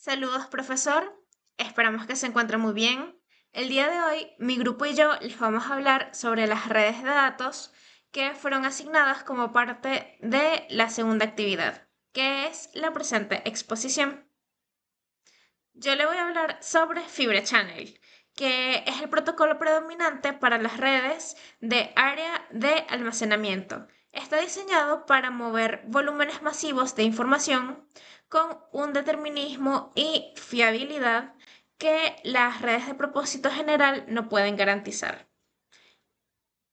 Saludos, profesor. Esperamos que se encuentre muy bien. El día de hoy, mi grupo y yo les vamos a hablar sobre las redes de datos que fueron asignadas como parte de la segunda actividad, que es la presente exposición. Yo le voy a hablar sobre Fibre Channel, que es el protocolo predominante para las redes de área de almacenamiento. Está diseñado para mover volúmenes masivos de información con un determinismo y fiabilidad que las redes de propósito general no pueden garantizar.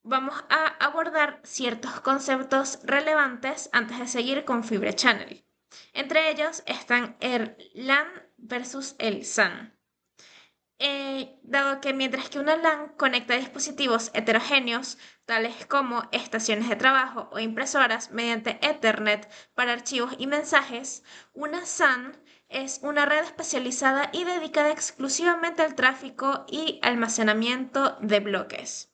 Vamos a abordar ciertos conceptos relevantes antes de seguir con Fibre Channel. Entre ellos están el LAN versus el SAN. Dado que mientras que una LAN conecta dispositivos heterogéneos, tales como estaciones de trabajo o impresoras mediante Ethernet para archivos y mensajes, una SAN es una red especializada y dedicada exclusivamente al tráfico y almacenamiento de bloques.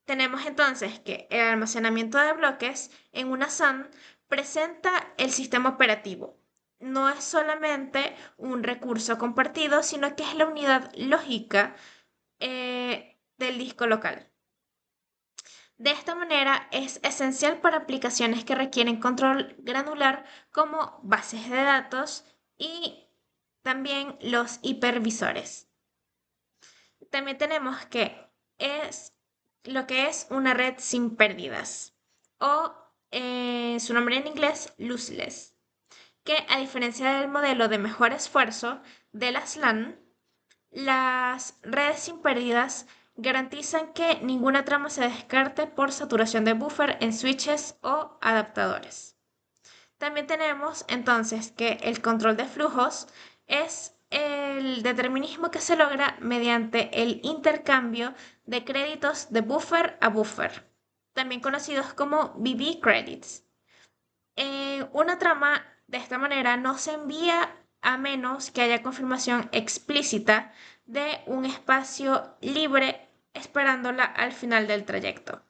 Tenemos entonces que el almacenamiento de bloques en una SAN presenta el sistema operativo. No es solamente un recurso compartido, sino que es la unidad lógica del disco local. De esta manera es esencial para aplicaciones que requieren control granular como bases de datos y también los hipervisores. También tenemos que es lo que es una red sin pérdidas o su nombre en inglés lossless, que a diferencia del modelo de mejor esfuerzo de las LAN, las redes sin pérdidas garantizan que ninguna trama se descarte por saturación de buffer en switches o adaptadores. También tenemos entonces que el control de flujos es el determinismo que se logra mediante el intercambio de créditos de buffer a buffer, también conocidos como BB credits. Una trama de esta manera no se envía a menos que haya confirmación explícita de un espacio libre esperándola al final del trayecto.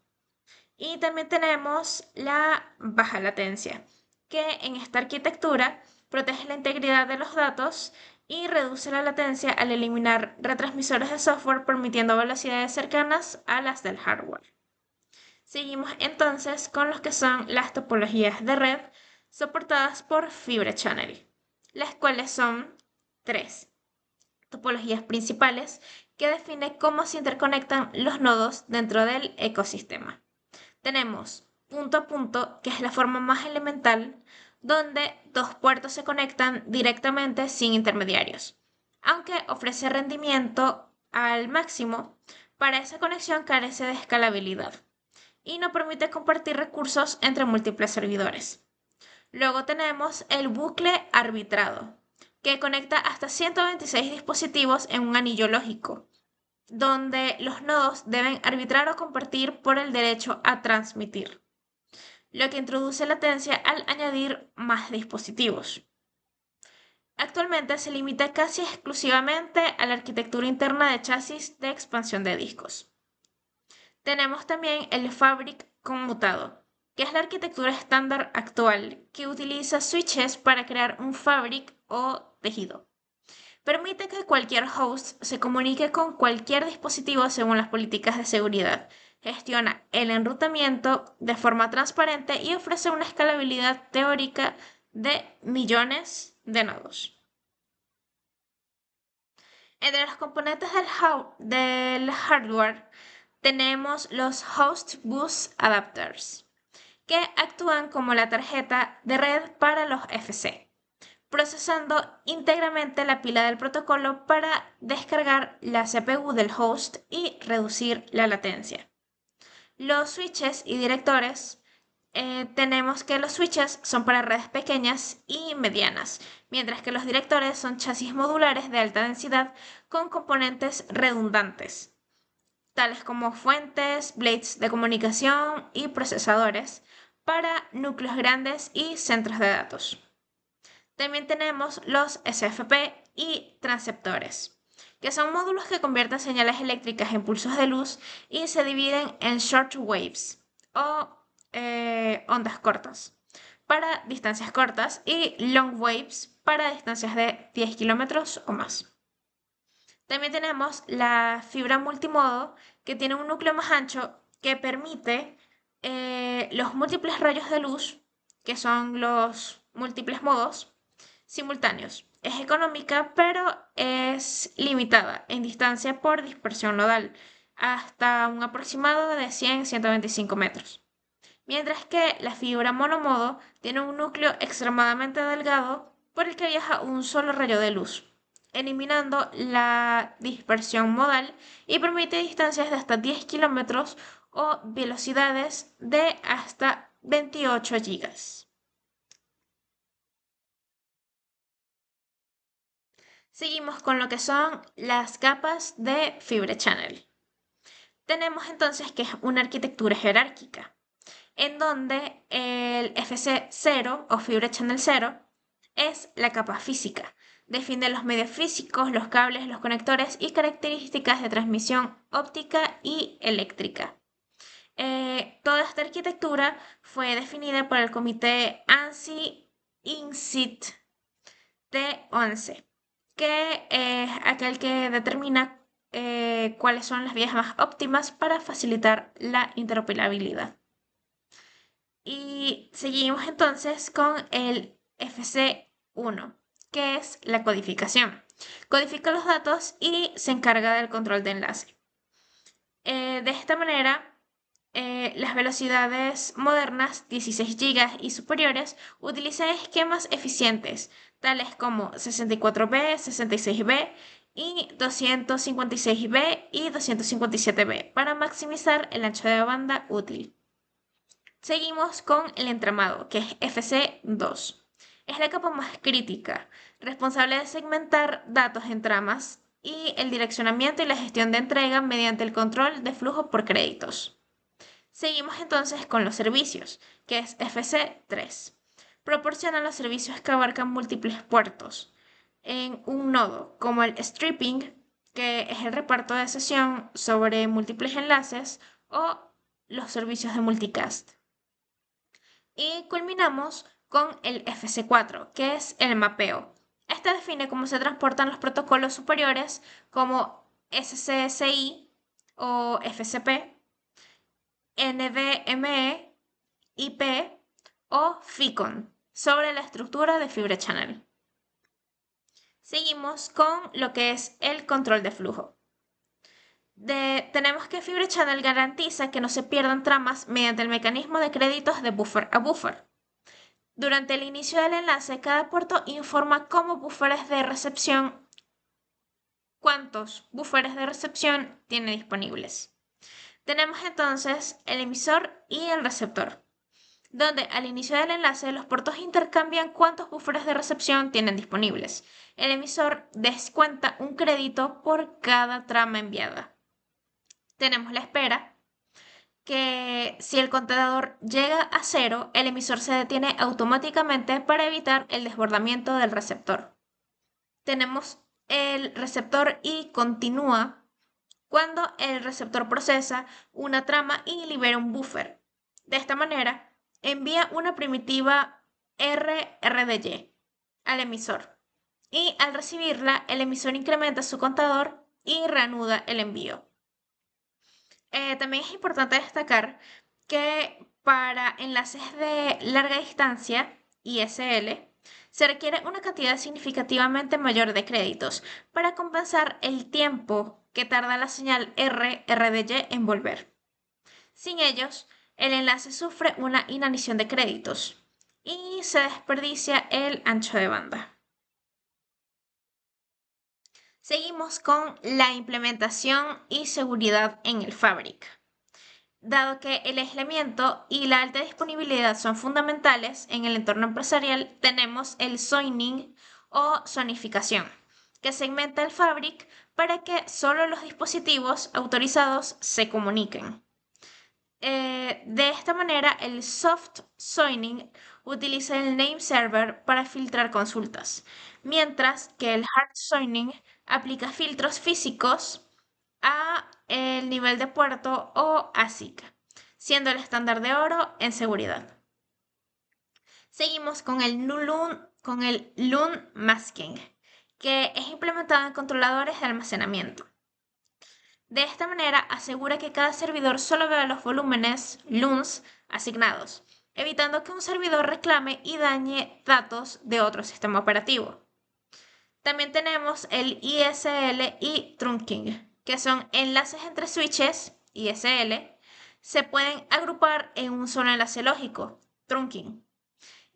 Y también tenemos la baja latencia, que en esta arquitectura protege la integridad de los datos y reduce la latencia al eliminar retransmisores de software permitiendo velocidades cercanas a las del hardware. Seguimos entonces con los que son las topologías de red soportadas por Fibre Channel, las cuales son tres topologías principales que definen cómo se interconectan los nodos dentro del ecosistema. Tenemos punto a punto, que es la forma más elemental, donde dos puertos se conectan directamente sin intermediarios. Aunque ofrece rendimiento al máximo, para esa conexión carece de escalabilidad y no permite compartir recursos entre múltiples servidores. Luego tenemos el bucle arbitrado, que conecta hasta 126 dispositivos en un anillo lógico, donde los nodos deben arbitrar o compartir por el derecho a transmitir, lo que introduce latencia al añadir más dispositivos. Actualmente se limita casi exclusivamente a la arquitectura interna de chasis de expansión de discos. Tenemos también el Fabric conmutado, que es la arquitectura estándar actual que utiliza switches para crear un fabric o tejido. Permite que cualquier host se comunique con cualquier dispositivo según las políticas de seguridad, gestiona el enrutamiento de forma transparente y ofrece una escalabilidad teórica de millones de nodos. Entre los componentes del hardware tenemos los Host Bus Adapters, que actúan como la tarjeta de red para los FC, procesando íntegramente la pila del protocolo para descargar la CPU del host y reducir la latencia. Los switches y directores, tenemos que los switches son para redes pequeñas y medianas, mientras que los directores son chasis modulares de alta densidad con componentes redundantes, tales como fuentes, blades de comunicación y procesadores para núcleos grandes y centros de datos. También tenemos los SFP y transceptores, que son módulos que convierten señales eléctricas en pulsos de luz y se dividen en short waves o ondas cortas, para distancias cortas y long waves para distancias de 10 kilómetros o más. También tenemos la fibra multimodo, que tiene un núcleo más ancho que permite los múltiples rayos de luz, que son los múltiples modos, simultáneos. Es económica, pero es limitada en distancia por dispersión nodal, hasta un aproximado de 100-125 metros. Mientras que la fibra monomodo tiene un núcleo extremadamente delgado por el que viaja un solo rayo de luz, eliminando la dispersión modal y permite distancias de hasta 10 kilómetros o velocidades de hasta 28 gigas. Seguimos con lo que son las capas de Fibre Channel. Tenemos entonces que es una arquitectura jerárquica, en donde el FC0 o Fibre Channel 0 es la capa física. Define los medios físicos, los cables, los conectores y características de transmisión óptica y eléctrica. Toda esta arquitectura fue definida por el comité ANSI INSIT T11, que es aquel que determina cuáles son las vías más óptimas para facilitar la interoperabilidad. Y seguimos entonces con el FC1, que es la codificación. Codifica los datos y se encarga del control de enlace. De esta manera, las velocidades modernas, 16 GB y superiores, utilizan esquemas eficientes, tales como 64B, 66B y 256B y 257B, para maximizar el ancho de banda útil. Seguimos con el entramado, que es FC2. Es la capa más crítica, responsable de segmentar datos en tramas y el direccionamiento y la gestión de entrega mediante el control de flujo por créditos. Seguimos entonces con los servicios, que es FC3. Proporciona los servicios que abarcan múltiples puertos en un nodo, como el stripping, que es el reparto de sesión sobre múltiples enlaces, o los servicios de multicast. Y culminamos con el FC4, que es el mapeo. Este define cómo se transportan los protocolos superiores como SCSI o FCP, NVMe, IP o FICON sobre la estructura de Fibre Channel. Seguimos con lo que es el control de flujo. Tenemos que Fibre Channel garantiza que no se pierdan tramas mediante el mecanismo de créditos de buffer a buffer. Durante el inicio del enlace, cada puerto informa cuántos buffers de recepción tiene disponibles. Tenemos entonces el emisor y el receptor, donde al inicio del enlace los puertos intercambian cuántos buffers de recepción tienen disponibles. El emisor descuenta un crédito por cada trama enviada. Tenemos la espera, que si el contador llega a cero, el emisor se detiene automáticamente para evitar el desbordamiento del receptor. Tenemos el receptor y continúa cuando el receptor procesa una trama y libera un buffer. De esta manera, envía una primitiva RRDY al emisor y al recibirla, el emisor incrementa su contador y reanuda el envío. También es importante destacar que para enlaces de larga distancia, ISL, se requiere una cantidad significativamente mayor de créditos para compensar el tiempo que tarda la señal RRDY en volver. Sin ellos, el enlace sufre una inanición de créditos y se desperdicia el ancho de banda. Seguimos con la implementación y seguridad en el Fabric. Dado que el aislamiento y la alta disponibilidad son fundamentales en el entorno empresarial, tenemos el zoning o zonificación, que segmenta el Fabric para que solo los dispositivos autorizados se comuniquen. De esta manera, el soft zoning utiliza el name server para filtrar consultas, mientras que el hard zoning aplica filtros físicos a el nivel de puerto o ASIC, siendo el estándar de oro en seguridad. Seguimos con el LUN masking, que es implementado en controladores de almacenamiento. De esta manera asegura que cada servidor solo vea los volúmenes LUNs asignados, evitando que un servidor reclame y dañe datos de otro sistema operativo. También tenemos el ISL y trunking, que son enlaces entre switches ISL, se pueden agrupar en un solo enlace lógico, trunking,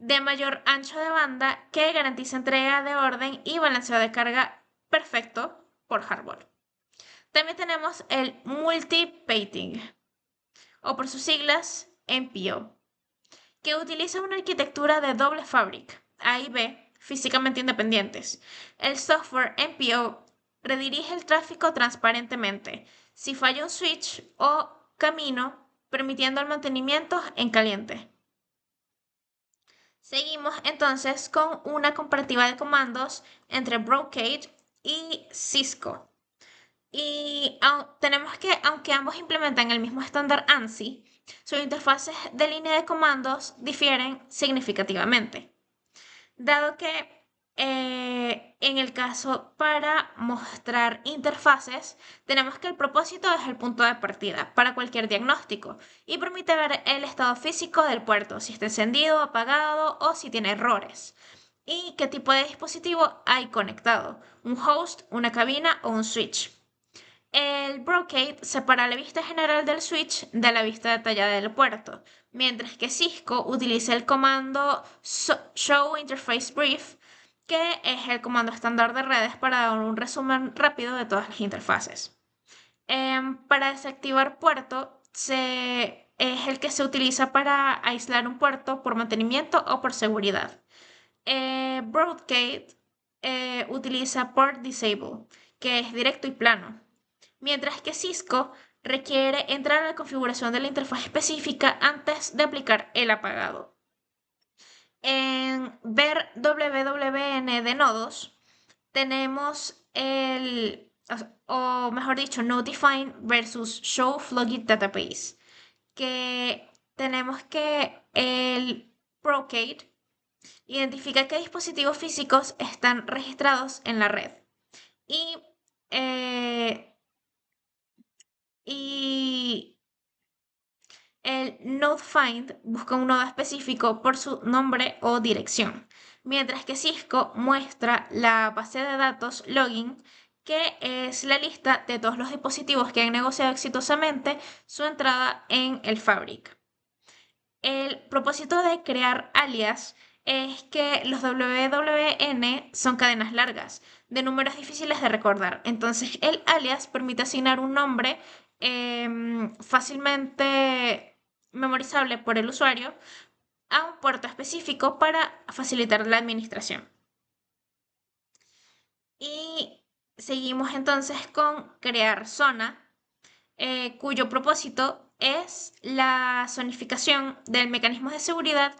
de mayor ancho de banda que garantiza entrega de orden y balanceo de carga perfecto por hardware. También tenemos el multi-pating, o por sus siglas MPO, que utiliza una arquitectura de doble fabric, A y B, físicamente independientes. El software MPO redirige el tráfico transparentemente si falla un switch o camino, permitiendo el mantenimiento en caliente. Seguimos entonces con una comparativa de comandos entre Brocade y Cisco. Y tenemos que, aunque ambos implementan el mismo estándar ANSI, sus interfaces de línea de comandos difieren significativamente, dado que en el caso para mostrar interfaces, tenemos que el propósito es el punto de partida para cualquier diagnóstico y permite ver el estado físico del puerto, si está encendido, apagado o si tiene errores. Y qué tipo de dispositivo hay conectado, un host, una cabina o un switch. El Brocade separa la vista general del switch de la vista detallada del puerto, mientras que Cisco utiliza el comando Show Interface Brief, que es el comando estándar de redes para dar un resumen rápido de todas las interfaces. Para desactivar puerto es el que se utiliza para aislar un puerto por mantenimiento o por seguridad. Brocade utiliza Port Disable, que es directo y plano, mientras que Cisco requiere entrar a la configuración de la interfaz específica antes de aplicar el apagado. En ver WWN de nodos tenemos o mejor dicho, Notify versus Show Flogit Database, que tenemos que el Brocade identifica qué dispositivos físicos están registrados en la red y eh, y el node find busca un nodo específico por su nombre o dirección, mientras que Cisco muestra la base de datos login, que es la lista de todos los dispositivos que han negociado exitosamente su entrada en el Fabric. El propósito de crear alias es que los WWN son cadenas largas, de números difíciles de recordar. Entonces, el alias permite asignar un nombre fácilmente memorizable por el usuario a un puerto específico para facilitar la administración. Y seguimos entonces con crear zona, cuyo propósito es la zonificación del mecanismo de seguridad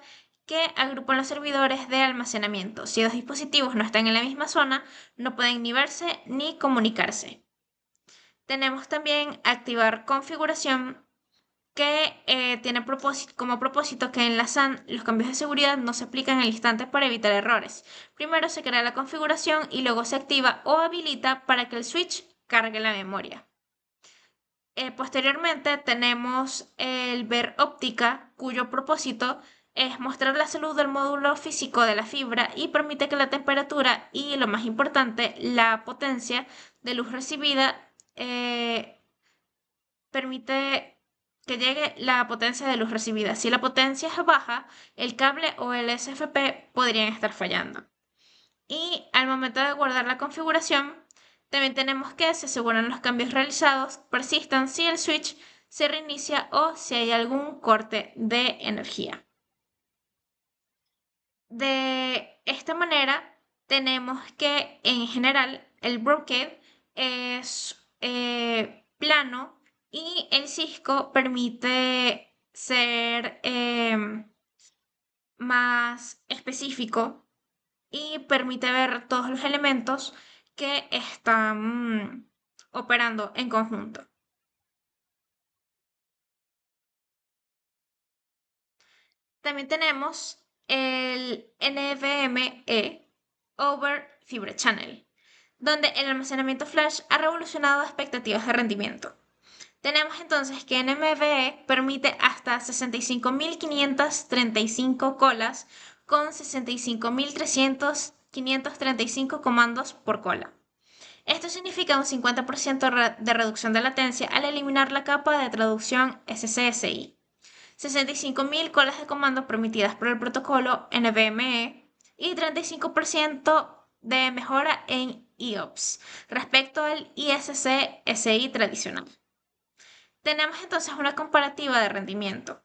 que agrupan los servidores de almacenamiento. Si dos dispositivos no están en la misma zona, no pueden ni verse ni comunicarse. Tenemos también activar configuración, que tiene como propósito que en la SAN los cambios de seguridad no se aplican al instante para evitar errores. Primero se crea la configuración y luego se activa o habilita para que el switch cargue la memoria. Posteriormente tenemos el ver óptica, cuyo propósito es mostrar la salud del módulo físico de la fibra y permite que la temperatura y, lo más importante, la potencia de luz recibida permite que llegue la potencia de luz recibida. Si la potencia es baja, el cable o el SFP podrían estar fallando. Y al momento de guardar la configuración, también tenemos que se aseguran los cambios realizados persistan si el switch se reinicia o si hay algún corte de energía. De esta manera, tenemos que en general el Brocade es plano y el Cisco permite ser más específico y permite ver todos los elementos que están operando en conjunto. También tenemos el NVMe over Fibre Channel, donde el almacenamiento flash ha revolucionado expectativas de rendimiento. Tenemos entonces que NVMe permite hasta 65.535 colas con 65.535 comandos por cola. Esto significa un 50% de reducción de latencia al eliminar la capa de traducción SCSI. 65.000 colas de comando permitidas por el protocolo NVMe y 35% de mejora en IOPS respecto al ISC-SI tradicional. Tenemos entonces una comparativa de rendimiento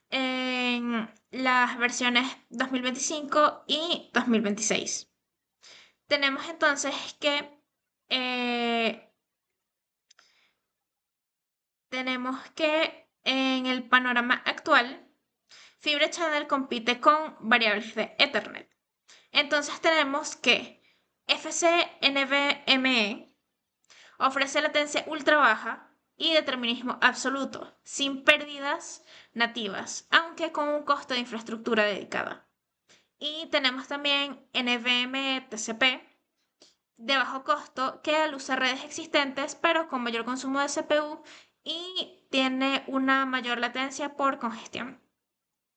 en las versiones 2025 y 2026. Tenemos entonces que en el panorama actual, Fibre Channel compite con variables de Ethernet. Entonces tenemos que FCNVMe ofrece latencia ultra baja y determinismo absoluto, sin pérdidas nativas, aunque con un costo de infraestructura dedicada. Y tenemos también NVMe TCP de bajo costo que al usar redes existentes pero con mayor consumo de CPU y tiene una mayor latencia por congestión.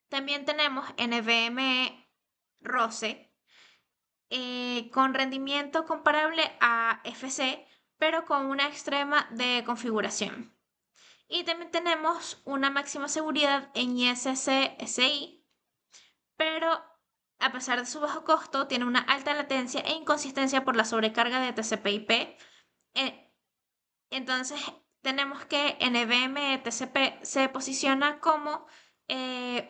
También tenemos NVMe ROSE con rendimiento comparable a FC pero con una extrema de configuración. Y también tenemos una máxima seguridad en ISC-SI, pero a pesar de su bajo costo, tiene una alta latencia e inconsistencia por la sobrecarga de TCP/IP. Entonces, tenemos que NVMe TCP se posiciona como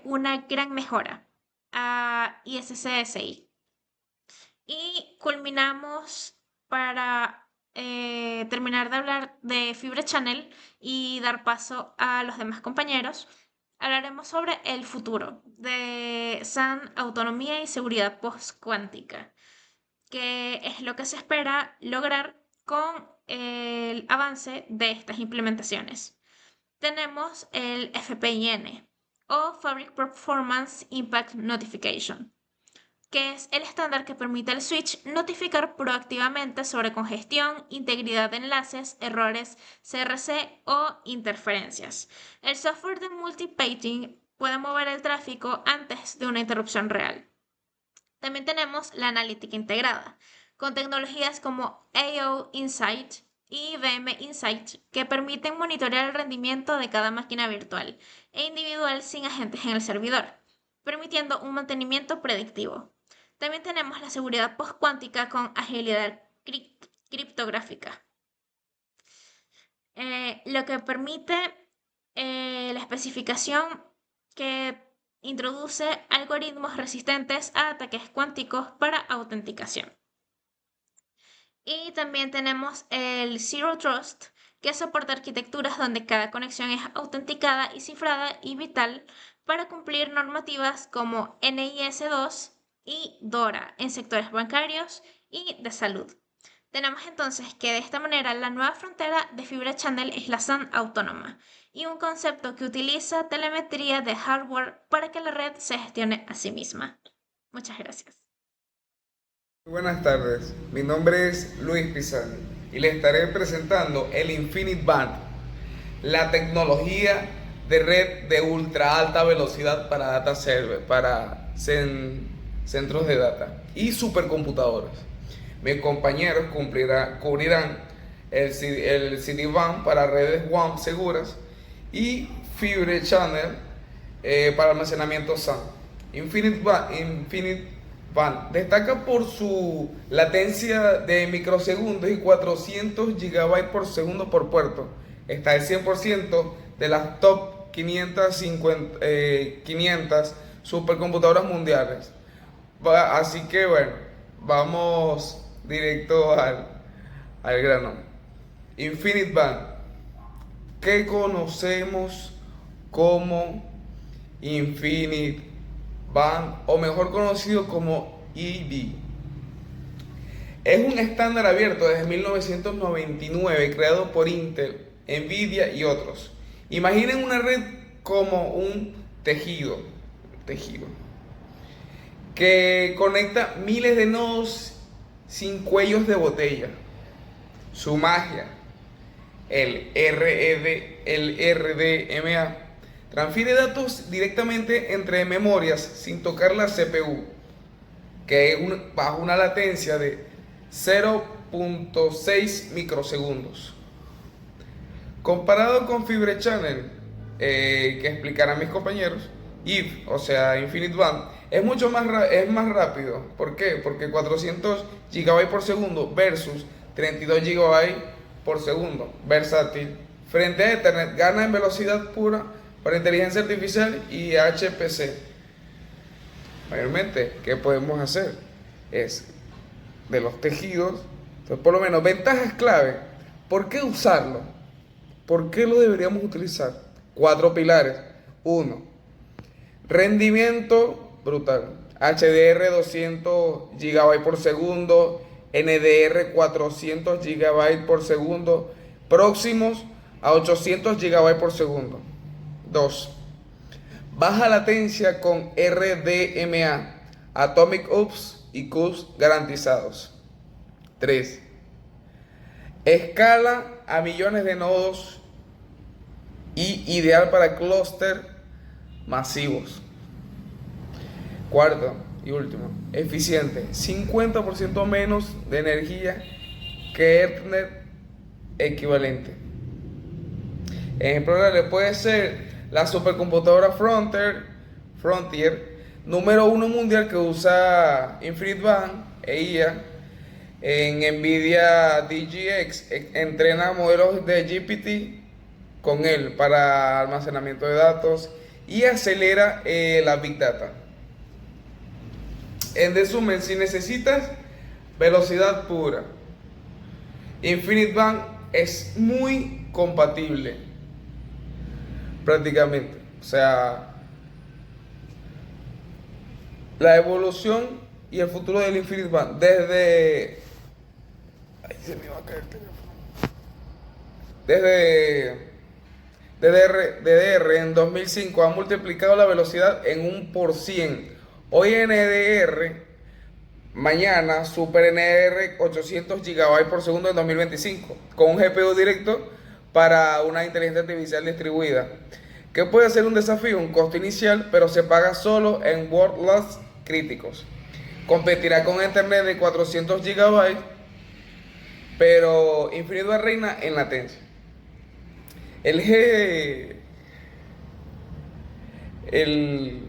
una gran mejora a ISC-SI. Y culminamos para terminar de hablar de Fibre Channel y dar paso a los demás compañeros. Hablaremos sobre el futuro de SAN, autonomía y seguridad postcuántica, que es lo que se espera lograr con el avance de estas implementaciones. Tenemos el FPIN o Fabric Performance Impact Notification, que es el estándar que permite al switch notificar proactivamente sobre congestión, integridad de enlaces, errores CRC o interferencias. El software de multipathing puede mover el tráfico antes de una interrupción real. También tenemos la analítica integrada, con tecnologías como AO Insight y VM Insight que permiten monitorear el rendimiento de cada máquina virtual e individual sin agentes en el servidor, permitiendo un mantenimiento predictivo. También tenemos la seguridad postcuántica con agilidad criptográfica, lo que permite la especificación que introduce algoritmos resistentes a ataques cuánticos para autenticación. Y también tenemos el Zero Trust, que soporta arquitecturas donde cada conexión es autenticada y cifrada y vital para cumplir normativas como NIS2 y DORA en sectores bancarios y de salud. Tenemos entonces que de esta manera la nueva frontera de Fibre Channel es la SAN autónoma y un concepto que utiliza telemetría de hardware para que la red se gestione a sí misma. Muchas gracias. Buenas tardes, mi nombre es Luis Pizarro y les estaré presentando el InfiniBand, la tecnología de red de ultra alta velocidad para data server, para centros de data y supercomputadoras. Mis compañeros cubrirán el CD-WAN para redes WAN seguras y Fibre Channel para almacenamiento SAN. InfiniBand destaca por su latencia de microsegundos y 400 GB por segundo por puerto. Está el 100% de las top 500 supercomputadoras mundiales. Así que bueno, vamos directo al grano. InfiniBand, que conocemos como InfiniBand, o mejor conocido como EB. Es un estándar abierto desde 1999 creado por Intel, Nvidia y otros. Imaginen una red como un tejido. que conecta miles de nodos sin cuellos de botella. Su magia, el RDMA, transfiere datos directamente entre memorias sin tocar la CPU, que es bajo una latencia de 0.6 microsegundos. Comparado con Fibre Channel, que explicarán mis compañeros, IF, o sea, Infinite Band, es mucho más, es más rápido. ¿Por qué? Porque 400 GB por segundo versus 32 GB por segundo, versátil. Frente a Ethernet, gana en velocidad pura para inteligencia artificial y HPC. Mayormente, ¿qué podemos hacer? Es de los tejidos, entonces, por lo menos, ventajas clave. ¿Por qué usarlo? ¿Por qué lo deberíamos utilizar? 4 pilares. Uno, rendimiento brutal. HDR 200 GB por segundo, NDR 400 GB por segundo, próximos a 800 GB por segundo. 2, baja latencia con RDMA, Atomic Ups y Cups garantizados. 3, escala a millones de nodos y ideal para clúster masivos. Cuarto y último, eficiente, 50% menos de energía que Ethernet equivalente. Ejemplo real puede ser la supercomputadora Frontier, número 1 mundial, que usa Infinite Band e IA. En Nvidia DGX entrena modelos de GPT con él para almacenamiento de datos y acelera la Big Data. En resumen, si necesitas velocidad pura, Infinite Band es muy compatible prácticamente. O sea, la evolución y el futuro del Infinite Band desde... Ay, se me va a caer el teléfono. Desde DDR en 2005 ha multiplicado la velocidad en 1%. Hoy NDR, mañana Super NDR 800 GB por segundo en 2025, con un GPU directo para una inteligencia artificial distribuida. ¿Qué puede ser un desafío? Un costo inicial, pero se paga solo en workloads críticos. Competirá con Ethernet de 400 GB, pero Infinite Band reina en latencia. El G. El.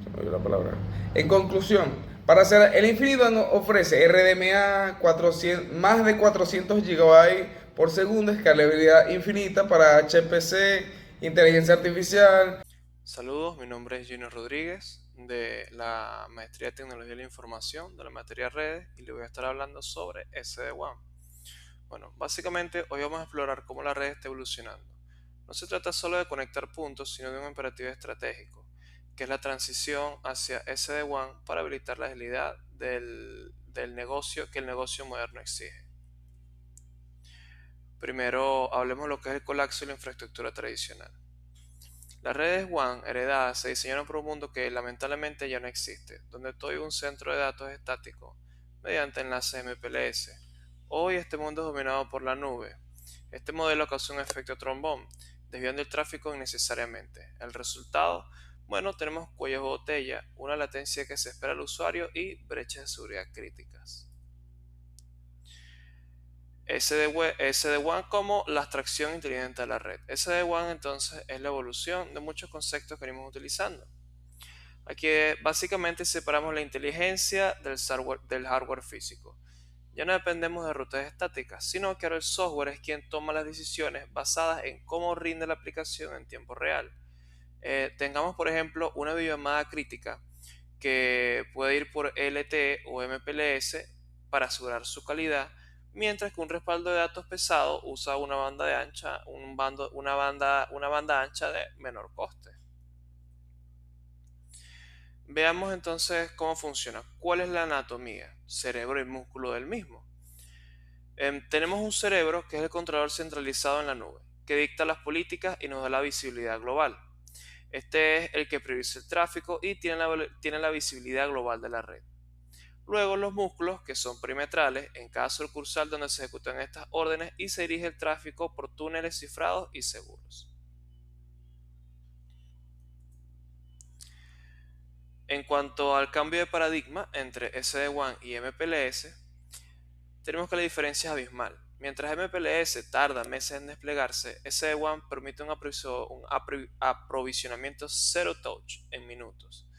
Se me olvidó la palabra. En conclusión, para hacer el Infinite Band ofrece RDMA 400, más de 400 GB por segundo, escalabilidad infinita para HPC, inteligencia artificial. Saludos, mi nombre es Junior Rodríguez de la Maestría de Tecnología de la Información de la materia Redes y le voy a estar hablando sobre SD-WAN. Bueno, básicamente hoy vamos a explorar cómo la red está evolucionando. No se trata solo de conectar puntos, sino de un imperativo estratégico, que es la transición hacia SD-WAN para habilitar la agilidad del negocio que el negocio moderno exige. Primero hablemos de lo que es el colapso y la infraestructura tradicional. Las redes WAN heredadas se diseñaron por un mundo que lamentablemente ya no existe, donde todo es un centro de datos estático mediante enlaces MPLS. Hoy este mundo es dominado por la nube. Este modelo causa un efecto trombón, desviando el tráfico innecesariamente. El resultado, bueno, tenemos cuellos de botella, una latencia que se espera al usuario y brechas de seguridad críticas. SD-WAN como la abstracción inteligente de la red. SD-WAN entonces es la evolución de muchos conceptos que venimos utilizando. Aquí básicamente separamos la inteligencia del hardware físico. Ya no dependemos de rutas estáticas, sino que ahora el software es quien toma las decisiones basadas en cómo rinde la aplicación en tiempo real. Tengamos por ejemplo una videollamada crítica que puede ir por LTE o MPLS para asegurar su calidad, mientras que un respaldo de datos pesado usa una banda de ancha, una banda ancha de menor coste. Veamos entonces cómo funciona. ¿Cuál es la anatomía? Cerebro y músculo del mismo. Tenemos un cerebro que es el controlador centralizado en la nube, que dicta las políticas y nos da la visibilidad global. Este es el que prioriza el tráfico y tiene la visibilidad global de la red. Luego los músculos, que son perimetrales, en cada sucursal donde se ejecutan estas órdenes y se dirige el tráfico por túneles cifrados y seguros. En cuanto al cambio de paradigma entre SD-WAN y MPLS, tenemos que la diferencia es abismal. Mientras MPLS tarda meses en desplegarse, SD-WAN permite un aprovisionamiento zero touch en minutos.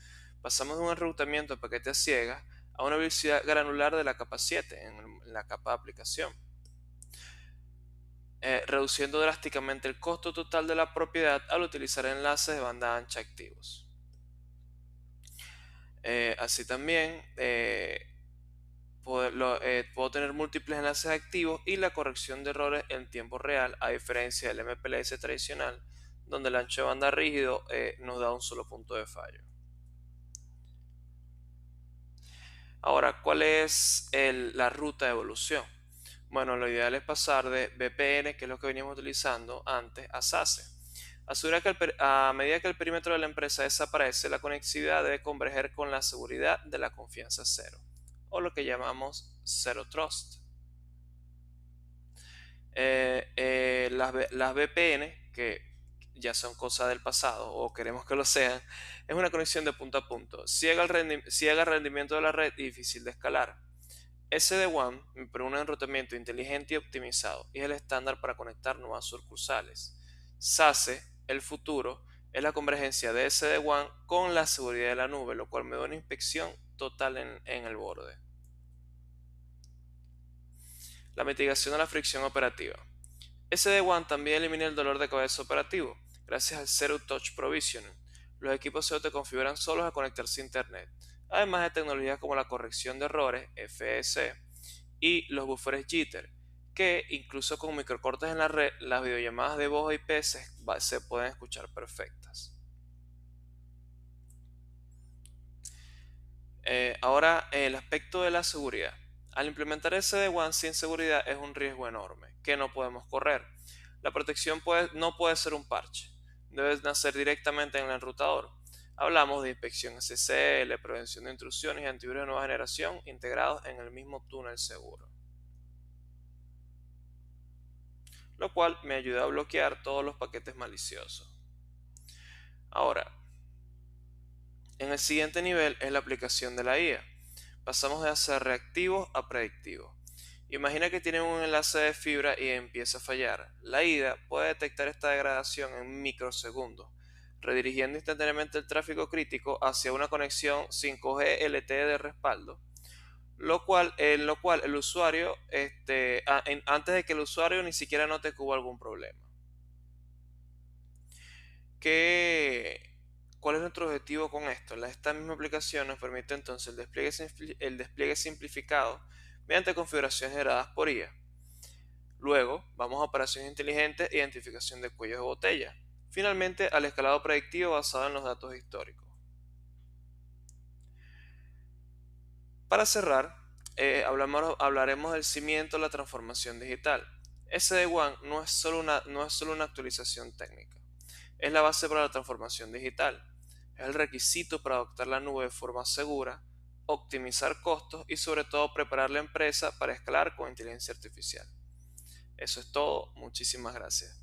Pasamos de un enrutamiento de paquetes a ciegas a una velocidad granular de la capa 7 en la capa de aplicación, reduciendo drásticamente el costo total de la propiedad al utilizar enlaces de banda ancha activos. Así también puedo tener múltiples enlaces activos y la corrección de errores en tiempo real, a diferencia del MPLS tradicional, donde el ancho de banda rígido nos da un solo punto de fallo. Ahora, ¿cuál es la ruta de evolución? Bueno, lo ideal es pasar de VPN, que es lo que veníamos utilizando antes, a SASE. A medida que el perímetro de la empresa desaparece, la conectividad debe converger con la seguridad de la confianza cero, o lo que llamamos Zero Trust. Las VPN, que ya son cosas del pasado o queremos que lo sean, es una conexión de punto a punto. Ciega el rendimiento de la red y difícil de escalar. SD-WAN pero un enrutamiento inteligente y optimizado y es el estándar para conectar nuevas sucursales. SASE, el futuro, es la convergencia de SD-WAN con la seguridad de la nube, lo cual me da una inspección total en el borde. La mitigación de la fricción operativa. SD-WAN también elimina el dolor de cabeza operativo, gracias al Zero Touch Provisioning. Los equipos se autoconfiguran solos al conectarse a Internet, además de tecnologías como la corrección de errores, FS, y los buffers jitter, que incluso con microcortes en la red, las videollamadas de voz IP se pueden escuchar perfectas. Ahora, el aspecto de la seguridad. Al implementar SD-WAN sin seguridad es un riesgo enorme que no podemos correr. La protección no puede ser un parche, debe nacer directamente en el enrutador. Hablamos de inspección SSL, prevención de intrusiones y antivirus de nueva generación integrados en el mismo túnel seguro, lo cual me ayuda a bloquear todos los paquetes maliciosos. Ahora, en el siguiente nivel es la aplicación de la IA. Pasamos de hacer reactivos a predictivos. Imagina que tienen un enlace de fibra y empieza a fallar. La IA puede detectar esta degradación en microsegundos, redirigiendo instantáneamente el tráfico crítico hacia una conexión 5G LTE de respaldo, en lo cual el usuario, antes de que el usuario ni siquiera note que hubo algún problema. ¿Cuál es nuestro objetivo con esto? Esta misma aplicación nos permite entonces el despliegue simplificado mediante configuraciones generadas por IA. Luego, vamos a operaciones inteligentes e identificación de cuellos de botella. Finalmente, al escalado predictivo basado en los datos históricos. Para cerrar, hablaremos del cimiento de la transformación digital. SD-WAN no es solo una actualización técnica, es la base para la transformación digital. Es el requisito para adoptar la nube de forma segura, optimizar costos y sobre todo preparar la empresa para escalar con inteligencia artificial. Eso es todo, muchísimas gracias.